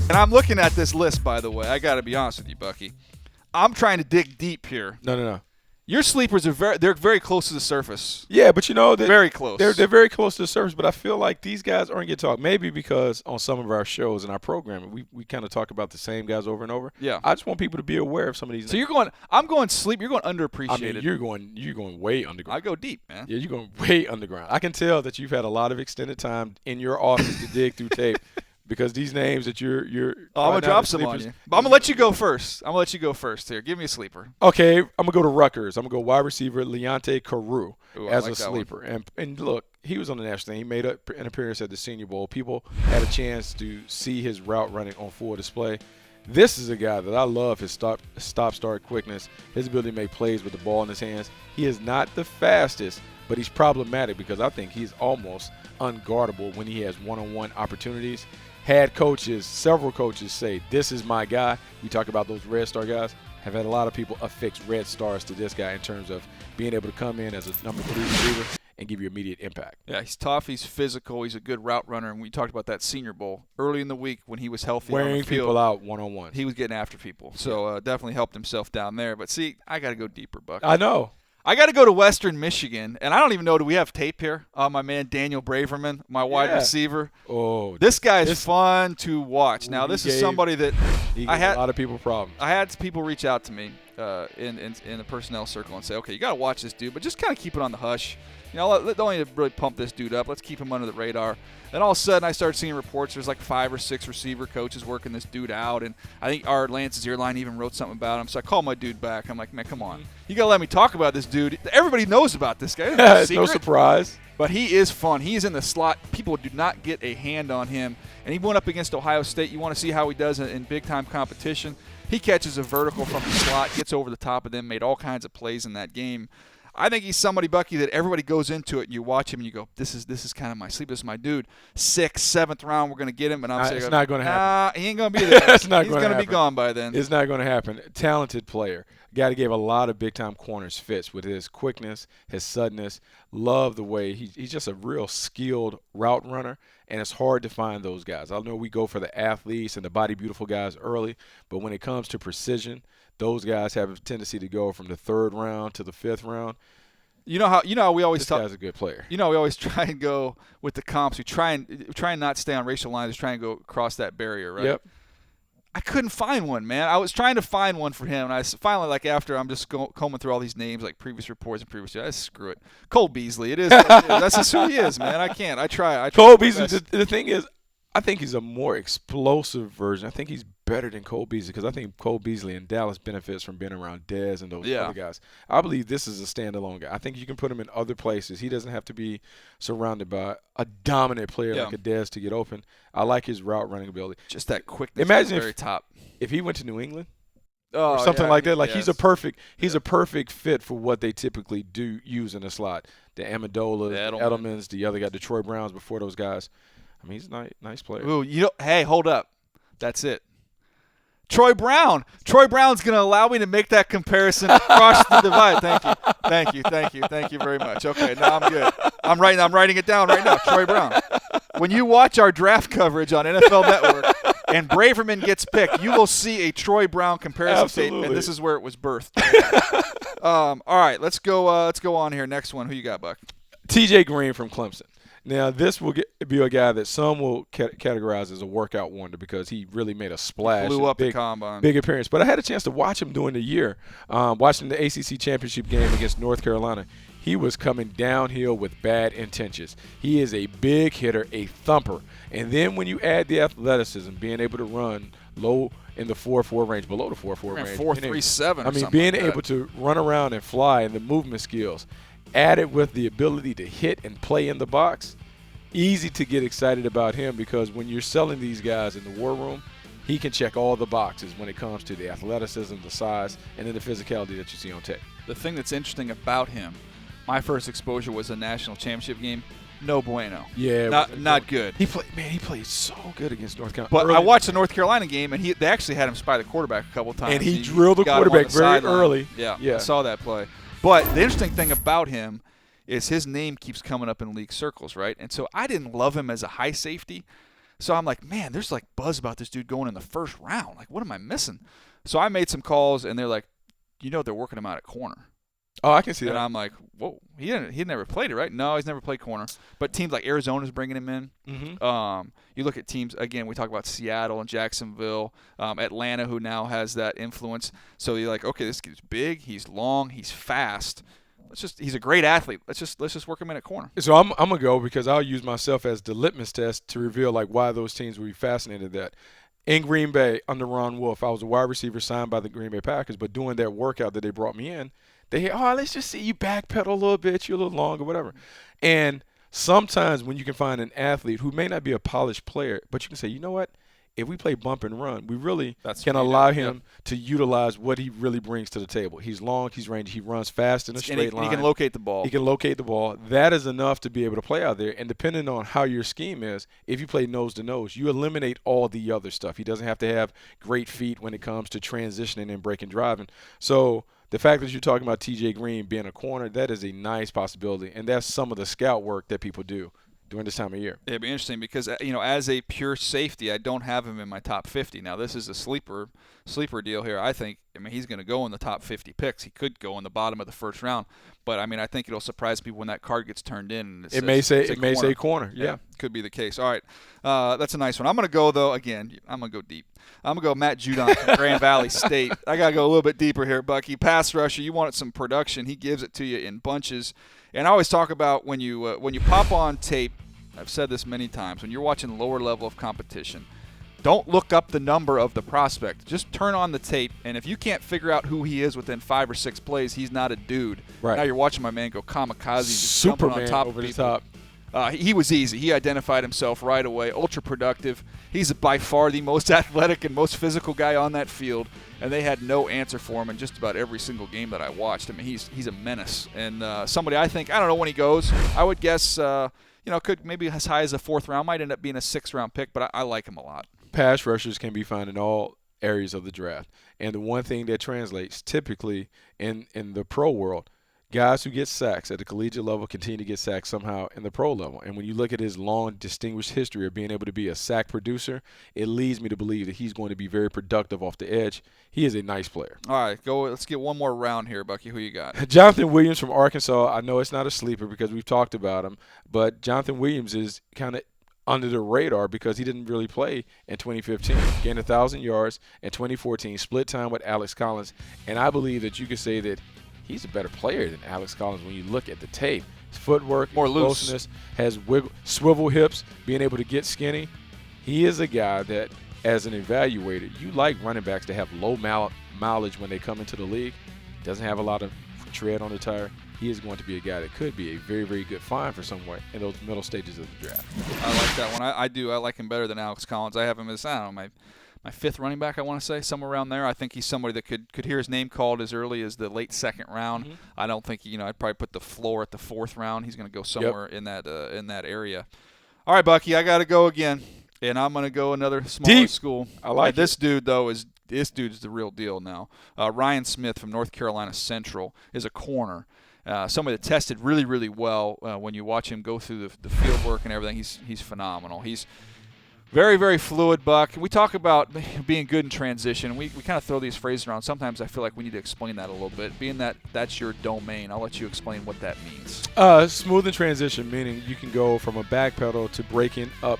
And I'm looking at this list, by the way. I got to be honest with you, Bucky. I'm trying to dig deep here. No. Your sleepers are they're very close to the surface. Yeah, but Very close. They're very close to the surface, but I feel like these guys aren't getting talked. Maybe because on some of our shows and our programming, we kind of talk about the same guys over and over. Yeah. I just want people to be aware of some of these. So I'm going sleep. You're going underappreciated. I mean, you're going way underground. I go deep, man. Yeah, you're going way underground. I can tell that you've had a lot of extended time in your office to dig through tape. Because these names that you're I'm going to drop some on you. But I'm going to let you go first. Here. Give me a sleeper. Okay, I'm going to go to Rutgers. I'm going to go wide receiver Leonte Carew as a sleeper. And look, he was on the national team. He made an appearance at the Senior Bowl. People had a chance to see his route running on full display. This is a guy that I love, his stop-start quickness, his ability to make plays with the ball in his hands. He is not the fastest, but he's problematic because I think he's almost unguardable when he has one-on-one opportunities. Had several coaches say, this is my guy. We talk about those red star guys. Have had a lot of people affix red stars to this guy in terms of being able to come in as a number 3 receiver and give you immediate impact. Yeah, he's tough. He's physical. He's a good route runner. And we talked about that Senior Bowl early in the week when he was healthy wearing on the field. People out one-on-one. He was getting after people. So definitely helped himself down there. But see, I got to go deeper, Buck. I know. I got to go to Western Michigan, and I don't even know, do we have tape here? My man Daniel Braverman, my wide receiver. Oh, this guy's fun to watch. Now, this is somebody that I had a lot of people problems. I had people reach out to me in the personnel circle and say, okay, you got to watch this dude, but just kind of keep it on the hush. You know, don't need to really pump this dude up. Let's keep him under the radar. Then all of a sudden, I started seeing reports. There's like 5 or 6 receiver coaches working this dude out, and I think our Lance's Earline even wrote something about him. So I called my dude back. I'm like, man, come on. You got to let me talk about this dude. Everybody knows about this guy. It's no surprise. But he is fun. He's in the slot. People do not get a hand on him. And he went up against Ohio State. You want to see how he does in big-time competition. He catches a vertical from the slot, gets over the top of them, made all kinds of plays in that game. I think he's somebody, Bucky, that everybody goes into it and you watch him and you go, this is kind of my sleep. This is my dude. 6th, 7th round, we're going to get him. And I'm saying, it's not going to happen. He ain't going to be there. It's not He's going to be gone by then. It's not going to happen. Talented player. Guy that gave a lot of big-time corners fits with his quickness, his suddenness. Love the way he's just a real skilled route runner, and it's hard to find those guys. I know we go for the athletes and the body beautiful guys early, but when it comes to precision, those guys have a tendency to go from the 3rd round to the 5th round. You know how we always talk. This guy's a good player. You know, we always try and go with the comps. We try and not stay on racial lines. We try and go across that barrier, right? Yep. I couldn't find one, man. I was trying to find one for him, and I finally, like, after I'm just combing through all these names, like previous reports and previous years, screw it. Cole Beasley, it is. That's just who he is, man. I can't. I try. Cole Beasley. The thing is, I think he's a more explosive version. I think he's better than Cole Beasley because I think Cole Beasley in Dallas benefits from being around Dez and those other guys. I believe this is a standalone guy. I think you can put him in other places. He doesn't have to be surrounded by a dominant player like a Dez to get open. I like his route running ability. Just that quickness. Imagine very top. If he went to New England or something like that. Like he's a perfect fit for what they typically do use in the slot. The Amendolas, the Edelmans, the other guy, the Troy Browns before those guys. I mean, he's a nice player. Ooh, hey, hold up. That's it. Troy Brown's going to allow me to make that comparison across the divide. Thank you very much. Okay, now I'm good. I'm writing it down right now. Troy Brown. When you watch our draft coverage on NFL Network and Braverman gets picked, you will see a Troy Brown comparison tape, and this is where it was birthed. All right, let's go on here. Next one. Who you got, Buck? TJ Green from Clemson. Now, this will be a guy that some will categorize as a workout wonder because he really made a splash. Blew up the combine. Big appearance. But I had a chance to watch him during the year, watching the ACC championship game against North Carolina. He was coming downhill with bad intentions. He is a big hitter, a thumper. And then when you add the athleticism, being able to run low in the 4.4 range, below the 4.4 range. 4.37 I mean, being able to run around and fly and the movement skills, added with the ability to hit and play in the box, easy to get excited about him because when you're selling these guys in the war room, he can check all the boxes when it comes to the athleticism, the size, and then the physicality that you see on tape. The thing that's interesting about him, my first exposure was a national championship game. No bueno. Yeah. Not good. He played so good against North Carolina. But I watched the North Carolina game, and they actually had him spy the quarterback a couple times. And he drilled the quarterback very early. Yeah, I saw that play. But the interesting thing about him is his name keeps coming up in league circles, right? And so I didn't love him as a high safety. So I'm like, man, there's like buzz about this dude going in the first round. Like, what am I missing? So I made some calls, and they're like, they're working him out at corner. Oh, I can see And that. I'm like, whoa, he'd never played it, right? No, he's never played corner. But teams like Arizona's bringing him in. Mm-hmm. You look at teams, again, we talk about Seattle and Jacksonville, Atlanta, who now has that influence. So you're like, okay, this kid's big, he's long, he's fast. He's a great athlete. Let's just work him in at corner. So I'm gonna go because I'll use myself as the litmus test to reveal like why those teams would be fascinated that. In Green Bay under Ron Wolf, I was a wide receiver signed by the Green Bay Packers, but doing that workout that they brought me in, let's just see you backpedal a little bit, you're a little long or whatever. And sometimes when you can find an athlete who may not be a polished player, but you can say, you know what? If we play bump and run, we really can allow him to utilize what he really brings to the table. He's long, he's rangy, he runs fast in a straight line. He can locate the ball. He can locate the ball. That is enough to be able to play out there. And depending on how your scheme is, if you play nose to nose, you eliminate all the other stuff. He doesn't have to have great feet when it comes to transitioning and breaking driving. So the fact that you're talking about TJ Green being a corner, that is a nice possibility. And that's some of the scout work that people do during this time of year. It'd be interesting because, as a pure safety, I don't have him in my top 50. Now, this is a sleeper deal here. I mean, he's going to go in the top 50 picks. He could go in the bottom of the first round. But, I mean, I think it'll surprise people when that card gets turned in. And may say corner. Yeah. Could be the case. All right. That's a nice one. I'm going to go, though, again, I'm going to go deep. I'm going to go Matt Judon from Grand Valley State. I got to go a little bit deeper here, Bucky. Pass rusher, you wanted some production. He gives it to you in bunches. And I always talk about when you pop on tape, I've said this many times, when you're watching lower level of competition, don't look up the number of the prospect. Just turn on the tape, and if you can't figure out who he is within 5 or 6 plays, he's not a dude. Right. Now you're watching my man go kamikaze, just Superman jumping on top over of the people. top. He was easy. He identified himself right away. Ultra productive. He's by far the most athletic and most physical guy on that field, and they had no answer for him in just about every single game that I watched. I mean, he's a menace, and somebody I don't know when he goes. I would guess, could maybe as high as a 4th round. Might end up being a 6th round pick, but I like him a lot. Pass rushers can be found in all areas of the draft, and the one thing that translates typically in the pro world, guys who get sacks at the collegiate level continue to get sacks somehow in the pro level. And when you look at his long, distinguished history of being able to be a sack producer, it leads me to believe that he's going to be very productive off the edge. He is a nice player. All right, let's get one more round here, Bucky. Who you got? Jonathan Williams from Arkansas. I know it's not a sleeper because we've talked about him, but Jonathan Williams is kind of under the radar because he didn't really play in 2015. Gained 1,000 yards in 2014, split time with Alex Collins. And I believe that you could say that he's a better player than Alex Collins when you look at the tape. His footwork, more explosiveness, has swivel hips, being able to get skinny. He is a guy that, as an evaluator, you like running backs to have low mileage when they come into the league. Doesn't have a lot of tread on the tire. He is going to be a guy that could be a very, very good find for someone in those middle stages of the draft. I like that one. I do. I like him better than Alex Collins. I have him as, my 5th running back, I want to say, somewhere around there. I think he's somebody that could hear his name called as early as the late 2nd round. Mm-hmm. I don't think, I'd probably put the floor at the 4th round. He's going to go somewhere in that area. All right, Bucky, I got to go again, and I'm going to go another smaller school. I like this dude, though, this dude's the real deal now. Ryan Smith from North Carolina Central is a corner. Somebody that tested really, really well when you watch him go through the field work and everything. He's phenomenal. He's very, very fluid, Buck. We talk about being good in transition. We kind of throw these phrases around. Sometimes I feel like we need to explain that a little bit. Being that's your domain, I'll let you explain what that means. Smooth in transition, meaning you can go from a back pedal to breaking up,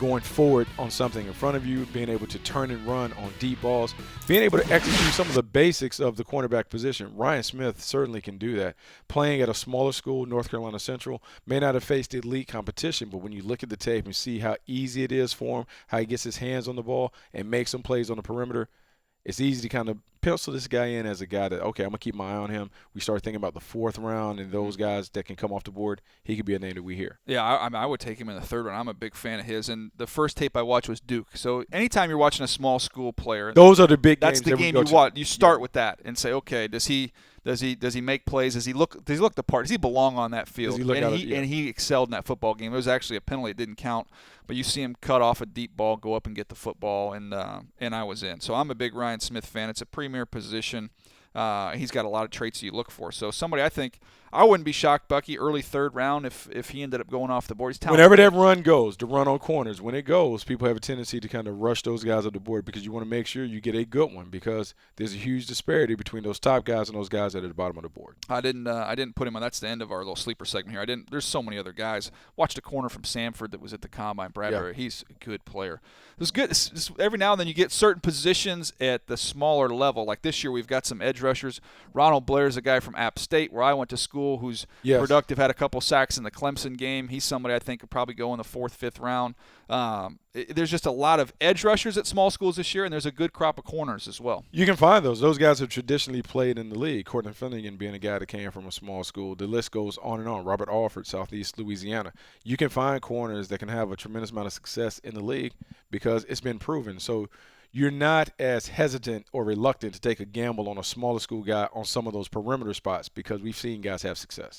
going forward on something in front of you, being able to turn and run on deep balls, being able to execute some of the basics of the cornerback position. Ryan Smith certainly can do that. Playing at a smaller school, North Carolina Central, may not have faced elite competition, but when you look at the tape and see how easy it is for him, how he gets his hands on the ball and makes some plays on the perimeter, it's easy to kind of pencil this guy in as a guy that, okay, I'm going to keep my eye on him. We start thinking about the 4th round and those guys that can come off the board. He could be a name that we hear. Yeah, I would take him in the 3rd round. I'm a big fan of his. And the first tape I watched was Duke. So anytime you're watching a small school player, those are the big games. That's the game you watch. You start Yeah. with that and say, okay, does he make plays? Does he look the part? Does he belong on that field? And he excelled in that football game. It was actually a penalty. It didn't count. But you see him cut off a deep ball, go up and get the football, and I was in. So I'm a big Ryan Smith fan. It's a premier position. He's got a lot of traits you look for. So somebody I think I wouldn't be shocked, Bucky, early third round if he ended up going off the board. He's talented. Whenever that run goes, the run on corners, when it goes, people have a tendency to kind of rush those guys up the board because you want to make sure you get a good one because there's a huge disparity between those top guys and those guys that are at the bottom of the board. I didn't put him on. That's the end of our little sleeper segment here. There's so many other guys. Watched a corner from Samford that was at the combine. Bradbury. Yeah. He's a good player. It's good. It's every now and then you get certain positions at the smaller level. Like this year, we've got some edge rushers. Ronald Blair's a guy from App State, where I went to school, who's productive. Had a couple sacks in the Clemson game. He's somebody I think could probably go in the 4th, 5th round. There's just a lot of edge rushers at small schools this year, and there's a good crop of corners as well. You can find those. Those guys have traditionally played in the league. Courtland Finnegan being a guy that came from a small school. The list goes on and on. Robert Alford, Southeast Louisiana. You can find corners that can have a tremendous amount of success in the league because it's been proven. So you're not as hesitant or reluctant to take a gamble on a smaller school guy on some of those perimeter spots because we've seen guys have success.